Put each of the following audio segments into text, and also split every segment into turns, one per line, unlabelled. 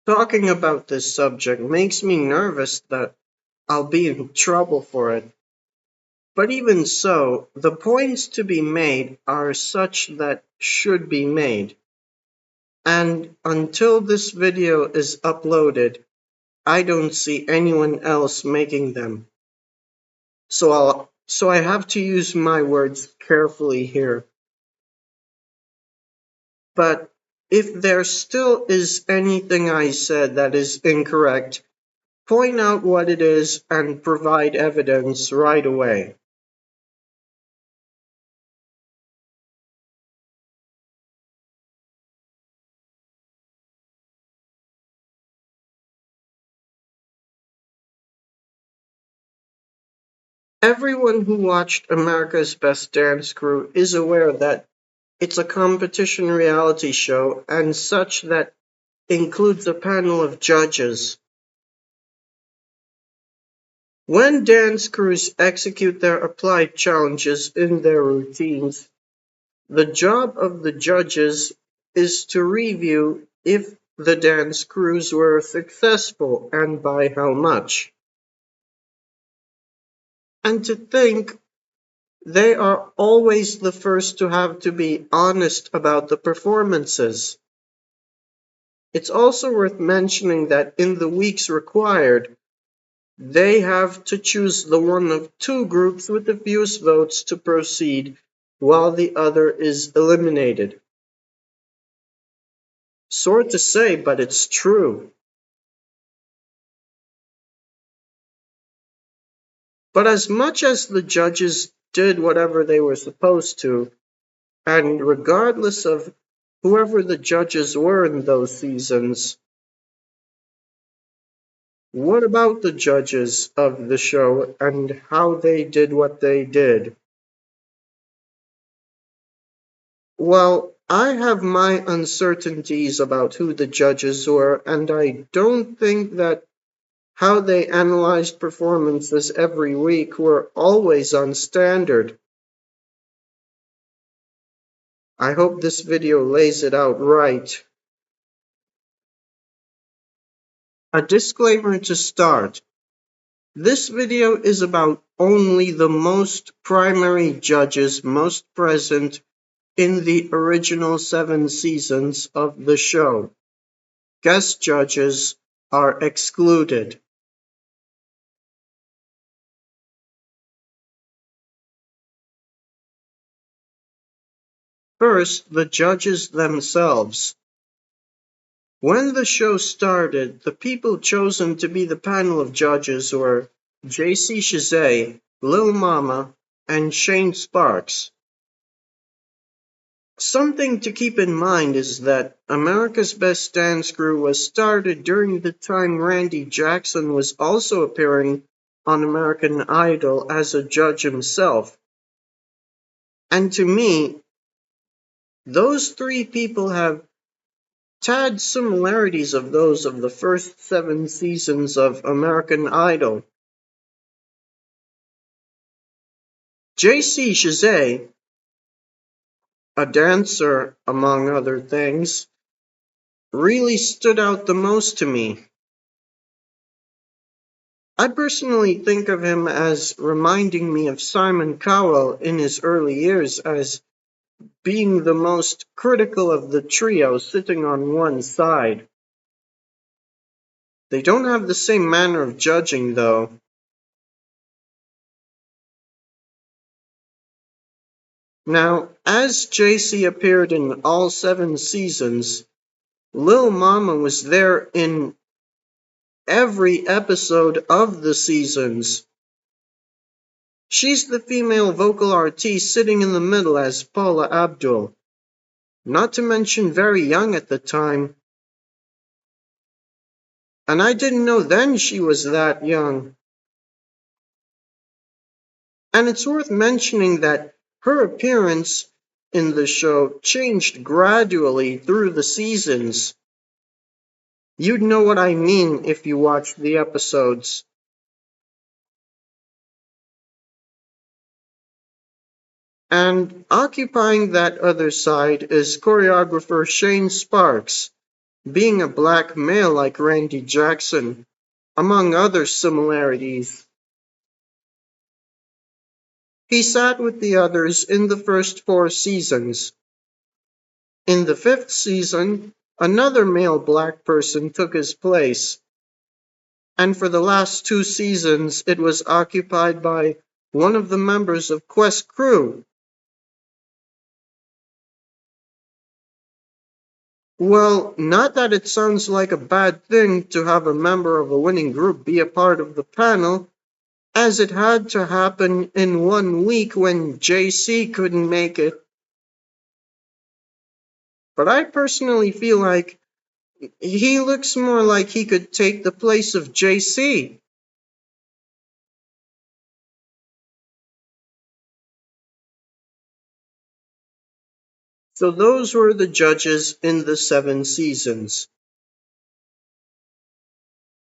Talking about this subject makes me nervous that I'll be in trouble for it. But even so, the points to be made are such that should be made. And until this video is uploaded, I don't see anyone else making them. So I have to use my words carefully here. But if there still is anything I said that is incorrect, point out what it is and provide evidence right away. Everyone who watched America's Best Dance Crew is aware that it's a competition reality show and such that includes a panel of judges. When dance crews execute their applied challenges in their routines, the job of the judges is to review if the dance crews were successful and by how much. And to think they are always the first to have to be honest about the performances. It's also worth mentioning that in the weeks required, they have to choose the one of two groups with the fewest votes to proceed while the other is eliminated. Sore to say, but it's true. But as much as the judges did whatever they were supposed to, and regardless of whoever the judges were in those seasons, what about the judges of the show and how they did what they did? Well, I have my uncertainties about who the judges were, and I don't think that how they analyzed performances every week were always on standard. I hope this video lays it out right. A disclaimer to start. This video is about only the most primary judges most present in the original 7 seasons of the show. Guest judges are excluded. First, the judges themselves. When the show started, the people chosen to be the panel of judges were J.C. Chasez, Lil Mama, and Shane Sparks. Something to keep in mind is that America's Best Dance Crew was started during the time Randy Jackson was also appearing on American Idol as a judge himself. And to me, those three people have tad similarities of those of the first 7 seasons of American Idol. J.C. Chasez, a dancer among other things, really stood out the most to me. I personally think of him as reminding me of Simon Cowell in his early years as being the most critical of the trio sitting on one side. They don't have the same manner of judging, though. Now, as JC appeared in all 7 seasons, Lil Mama was there in every episode of the seasons. She's the female vocal artiste sitting in the middle as Paula Abdul, not to mention very young at the time. And I didn't know then she was that young. And it's worth mentioning that her appearance in the show changed gradually through the seasons. You'd know what I mean if you watched the episodes. And occupying that other side is choreographer Shane Sparks, being a black male like Randy Jackson, among other similarities. He sat with the others in the first 4 seasons. In the 5th season, another male black person took his place, and for the last 2 seasons it was occupied by one of the members of Quest crew. Well, not that it sounds like a bad thing to have a member of a winning group be a part of the panel, as it had to happen in one week when JC couldn't make it. But I personally feel like he looks more like he could take the place of JC. So those were the judges in the 7 seasons.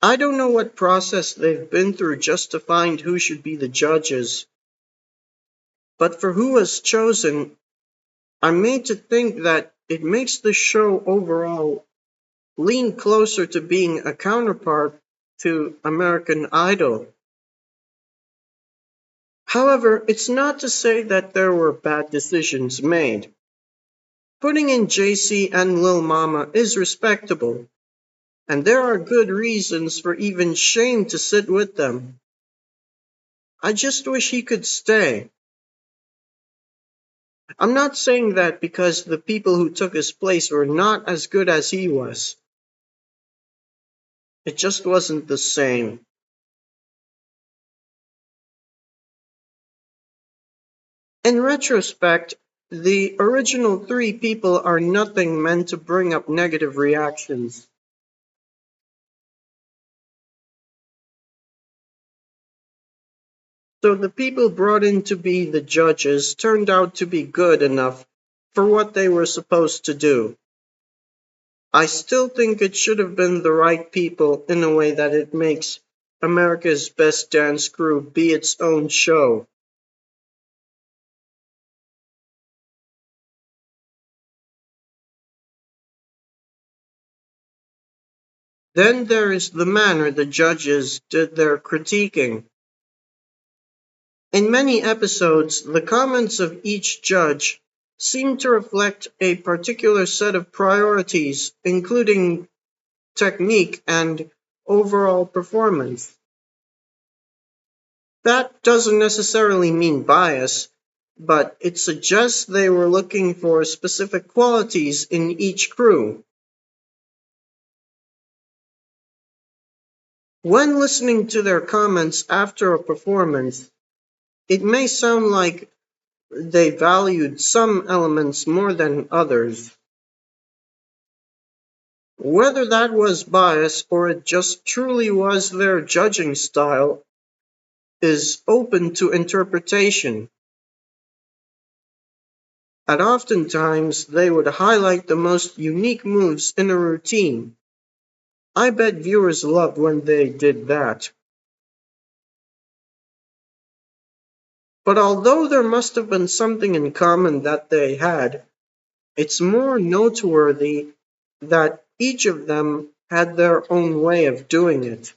I don't know what process they've been through just to find who should be the judges, but for who was chosen, I'm made to think that it makes the show overall lean closer to being a counterpart to American Idol. However, it's not to say that there were bad decisions made. Putting in JC and Lil Mama is respectable, and there are good reasons for even Shane to sit with them. I just wish he could stay. I'm not saying that because the people who took his place were not as good as he was. It just wasn't the same. In retrospect, the original 3 people are nothing meant to bring up negative reactions. So the people brought in to be the judges turned out to be good enough for what they were supposed to do. I still think it should have been the right people in a way that it makes America's Best Dance Crew be its own show. Then there is the manner the judges did their critiquing. In many episodes, the comments of each judge seem to reflect a particular set of priorities, including technique and overall performance. That doesn't necessarily mean bias, but it suggests they were looking for specific qualities in each crew. When listening to their comments after a performance, it may sound like they valued some elements more than others. Whether that was bias or it just truly was their judging style is open to interpretation. And oftentimes they would highlight the most unique moves in a routine. I bet viewers loved when they did that. But although there must have been something in common that they had, it's more noteworthy that each of them had their own way of doing it.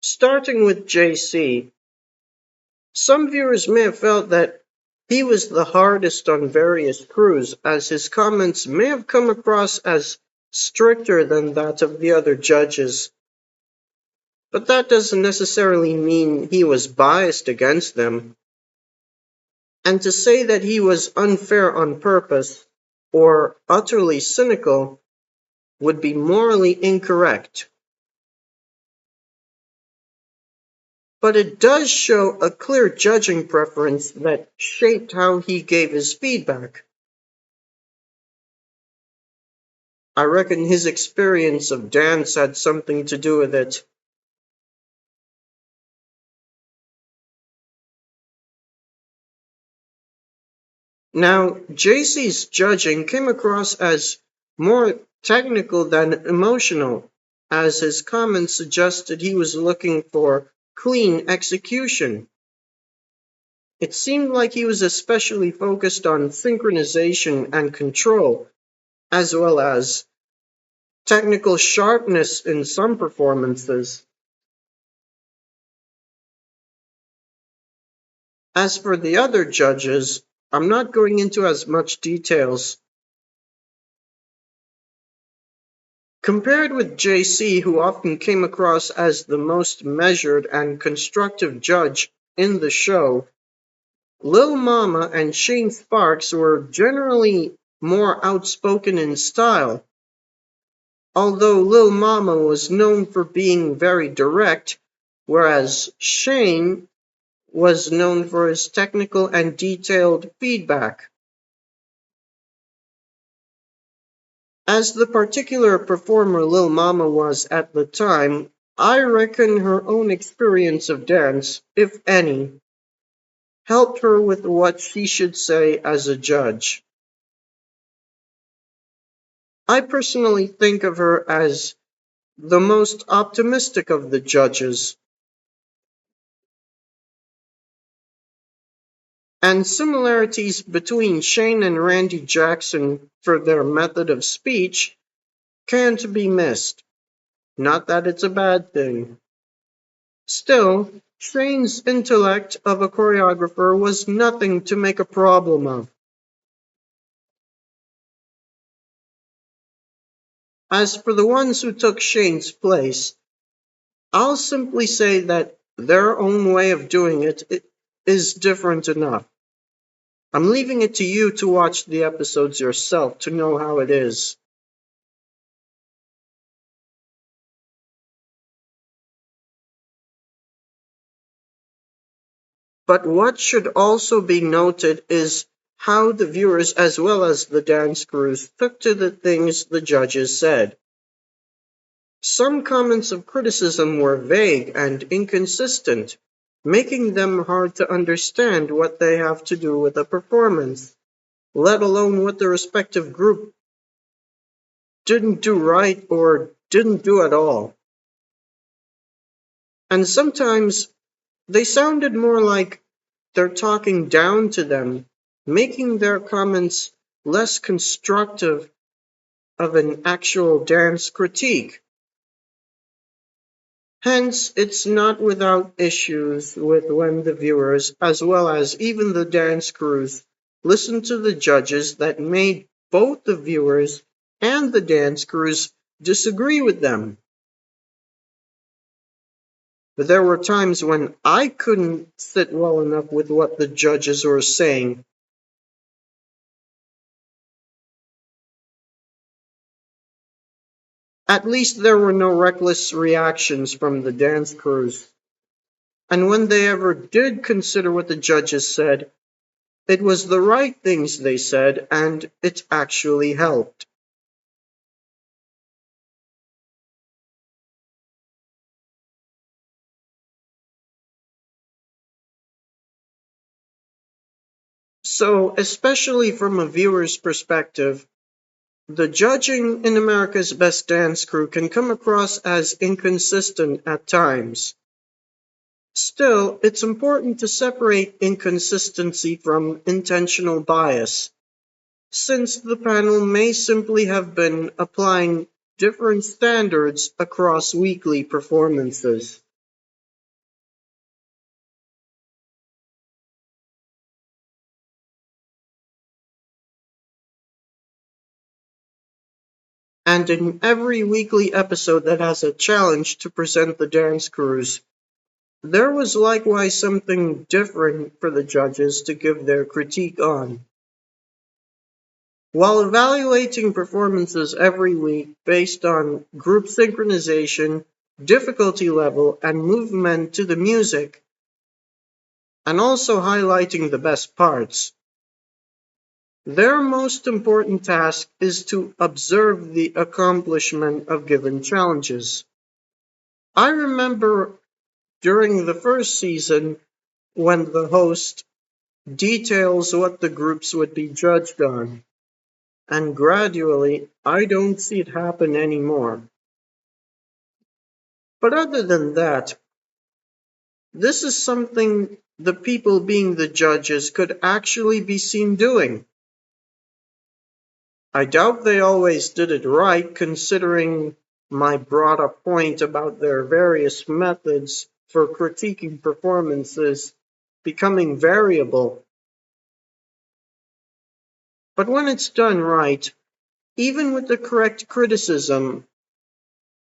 Starting with JC, some viewers may have felt that he was the hardest on various crews, as his comments may have come across as stricter than that of the other judges. But that doesn't necessarily mean he was biased against them. And to say that he was unfair on purpose or utterly cynical would be morally incorrect. But it does show a clear judging preference that shaped how he gave his feedback. I reckon his experience of dance had something to do with it. Now, JC's judging came across as more technical than emotional, as his comments suggested he was looking for clean execution. It seemed like he was especially focused on synchronization and control, as well as technical sharpness in some performances. As for the other judges, I'm not going into as much details. Compared with JC, who often came across as the most measured and constructive judge in the show, Lil Mama and Shane Sparks were generally more outspoken in style. Although Lil Mama was known for being very direct, whereas Shane was known for his technical and detailed feedback. As the particular performer Lil Mama was at the time, I reckon her own experience of dance, if any, helped her with what she should say as a judge. I personally think of her as the most optimistic of the judges, and similarities between Shane and Randy Jackson for their method of speech can't be missed. Not that it's a bad thing. Still, Shane's intellect of a choreographer was nothing to make a problem of. As for the ones who took Shane's place, I'll simply say that their own way of doing it is different enough. I'm leaving it to you to watch the episodes yourself to know how it is. But what should also be noted is how the viewers as well as the dance crews took to the things the judges said. Some comments of criticism were vague and inconsistent, making them hard to understand what they have to do with a performance, let alone what the respective group didn't do right or didn't do at all. And sometimes they sounded more like they're talking down to them, making their comments less constructive of an actual dance critique. Hence, it's not without issues with when the viewers, as well as even the dance crews, listen to the judges that made both the viewers and the dance crews disagree with them. But there were times when I couldn't sit well enough with what the judges were saying. At least there were no reckless reactions from the dance crews. And when they ever did consider what the judges said, it was the right things they said, and it actually helped. So, especially from a viewer's perspective, the judging in America's Best Dance Crew can come across as inconsistent at times. Still, it's important to separate inconsistency from intentional bias, since the panel may simply have been applying different standards across weekly performances. And in every weekly episode that has a challenge to present the dance crews, there was likewise something different for the judges to give their critique on. While evaluating performances every week based on group synchronization, difficulty level, and movement to the music, and also highlighting the best parts, their most important task is to observe the accomplishment of given challenges. I remember during the first season when the host details what the groups would be judged on, and gradually I don't see it happen anymore. But other than that, this is something the people being the judges could actually be seen doing. I doubt they always did it right, considering my brought up point about their various methods for critiquing performances becoming variable. But when it's done right, even with the correct criticism,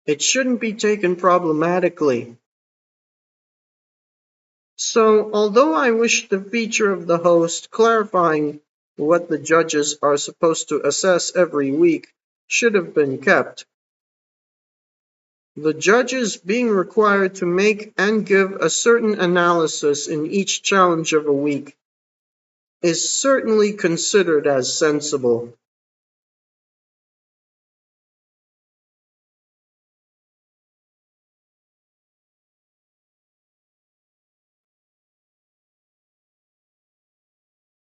it shouldn't be taken problematically. So, although I wish the feature of the host clarifying what the judges are supposed to assess every week should have been kept, the judges being required to make and give a certain analysis in each challenge of a week is certainly considered as sensible.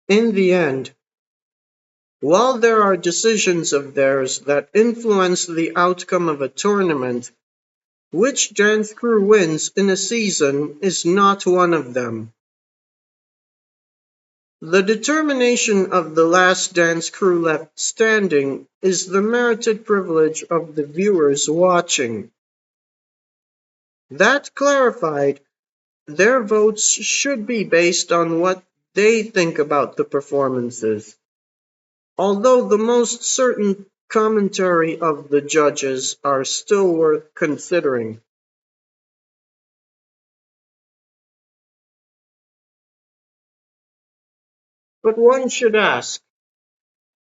In the end, while there are decisions of theirs that influence the outcome of a tournament, which dance crew wins in a season is not one of them. The determination of the last dance crew left standing is the merited privilege of the viewers watching. That clarified, their votes should be based on what they think about the performances. Although the most certain commentary of the judges are still worth considering. But one should ask,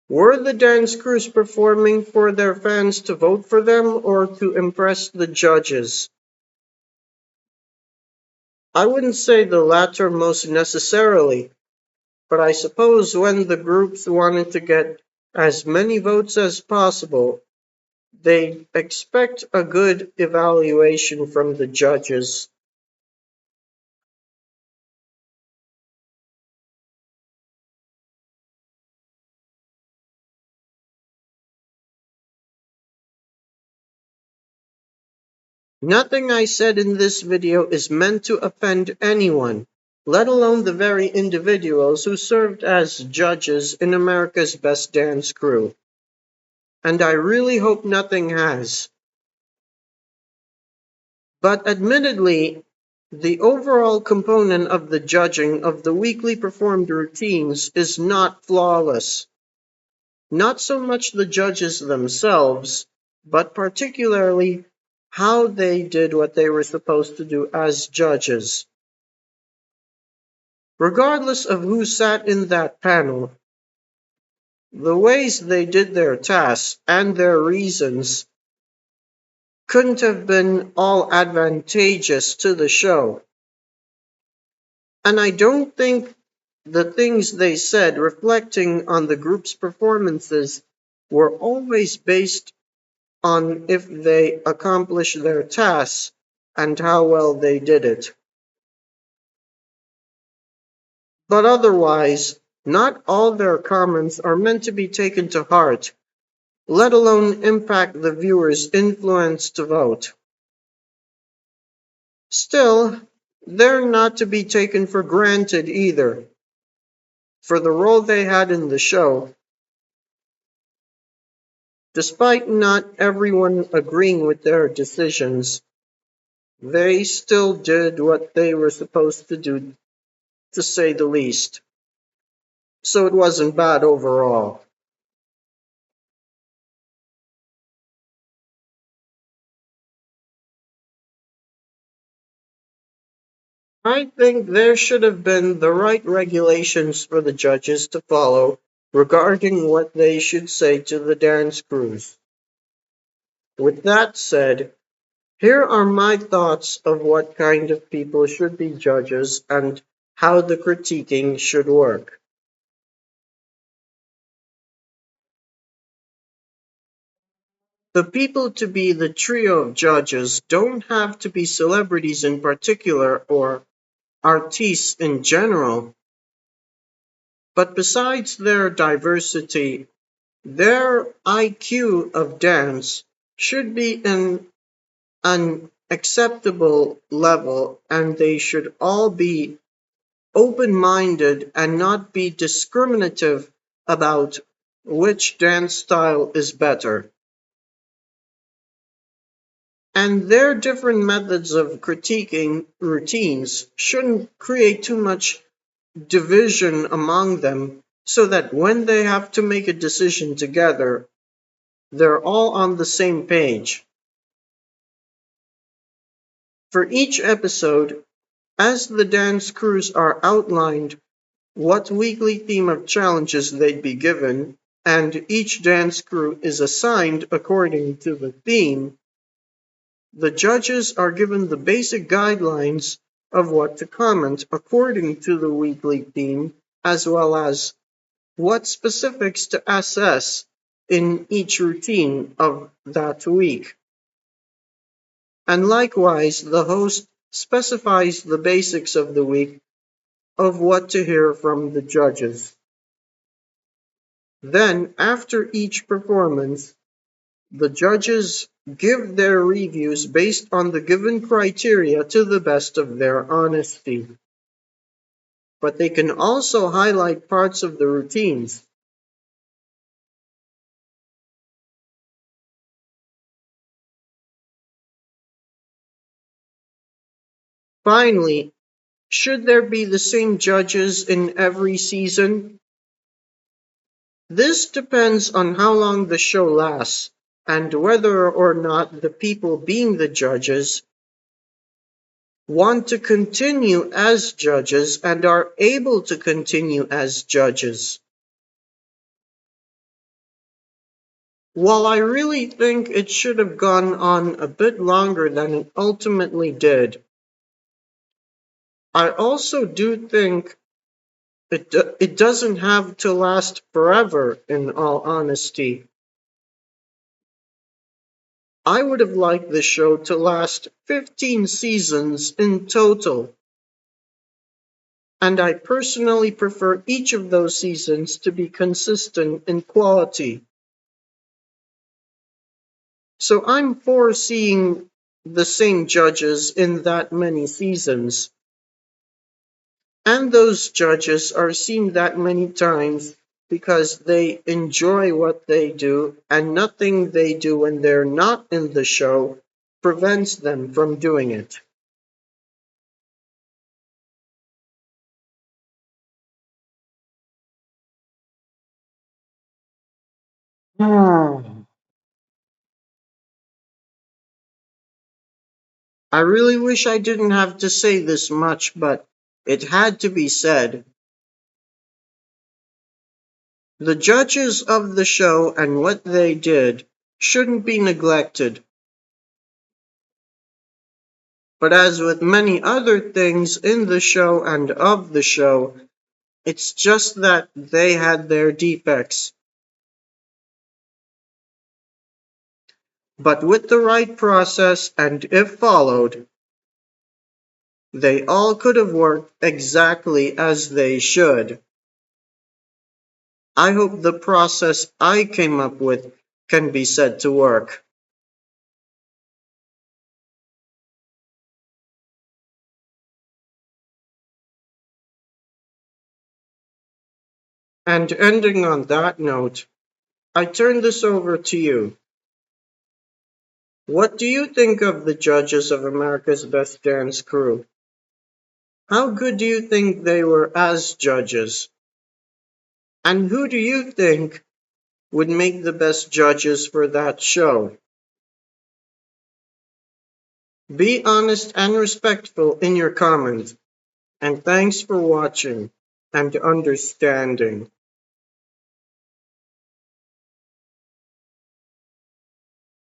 were the dance crews performing for their fans to vote for them or to impress the judges? I wouldn't say the latter most necessarily, but I suppose when the groups wanted to get as many votes as possible, they expect a good evaluation from the judges. Nothing I said in this video is meant to offend anyone, let alone the very individuals who served as judges in America's Best Dance Crew. And I really hope nothing has. But admittedly, the overall component of the judging of the weekly performed routines is not flawless. Not so much the judges themselves, but particularly how they did what they were supposed to do as judges. Regardless of who sat in that panel, the ways they did their tasks and their reasons couldn't have been all advantageous to the show. And I don't think the things they said reflecting on the group's performances were always based on if they accomplished their tasks and how well they did it. But otherwise, not all their comments are meant to be taken to heart, let alone impact the viewer's influence to vote. Still, they're not to be taken for granted either. For the role they had in the show, despite not everyone agreeing with their decisions, they still did what they were supposed to do, to say the least. So it wasn't bad overall. I think there should have been the right regulations for the judges to follow regarding what they should say to the dance crews. With that said, here are my thoughts of what kind of people should be judges and how the critiquing should work. The people to be the trio of judges don't have to be celebrities in particular or artistes in general, but besides their diversity, their IQ of dance should be in an acceptable level and they should all be open-minded and not be discriminative about which dance style is better. And their different methods of critiquing routines shouldn't create too much division among them so that when they have to make a decision together, they're all on the same page. For each episode, as the dance crews are outlined what weekly theme of challenges they'd be given, and each dance crew is assigned according to the theme, the judges are given the basic guidelines of what to comment according to the weekly theme, as well as what specifics to assess in each routine of that week. And likewise, the host specifies the basics of the week of what to hear from the judges. Then, after each performance, the judges give their reviews based on the given criteria to the best of their honesty. But they can also highlight parts of the routines. Finally, should there be the same judges in every season? This depends on how long the show lasts and whether or not the people being the judges want to continue as judges and are able to continue as judges. While I really think it should have gone on a bit longer than it ultimately did, I also do think it doesn't have to last forever, in all honesty. I would have liked the show to last 15 seasons in total, and I personally prefer each of those seasons to be consistent in quality. So I'm for seeing the same judges in that many seasons. And those judges are seen that many times because they enjoy what they do, and nothing they do when they're not in the show prevents them from doing it. I really wish I didn't have to say this much, but it had to be said. The judges of the show and what they did shouldn't be neglected. But as with many other things in the show and of the show, it's just that they had their defects. But with the right process and if followed, they all could have worked exactly as they should. I hope the process I came up with can be said to work. And ending on that note, I turn this over to you. What do you think of the judges of America's Best Dance Crew? How good do you think they were as judges? And who do you think would make the best judges for that show? Be honest and respectful in your comments, and thanks for watching and understanding.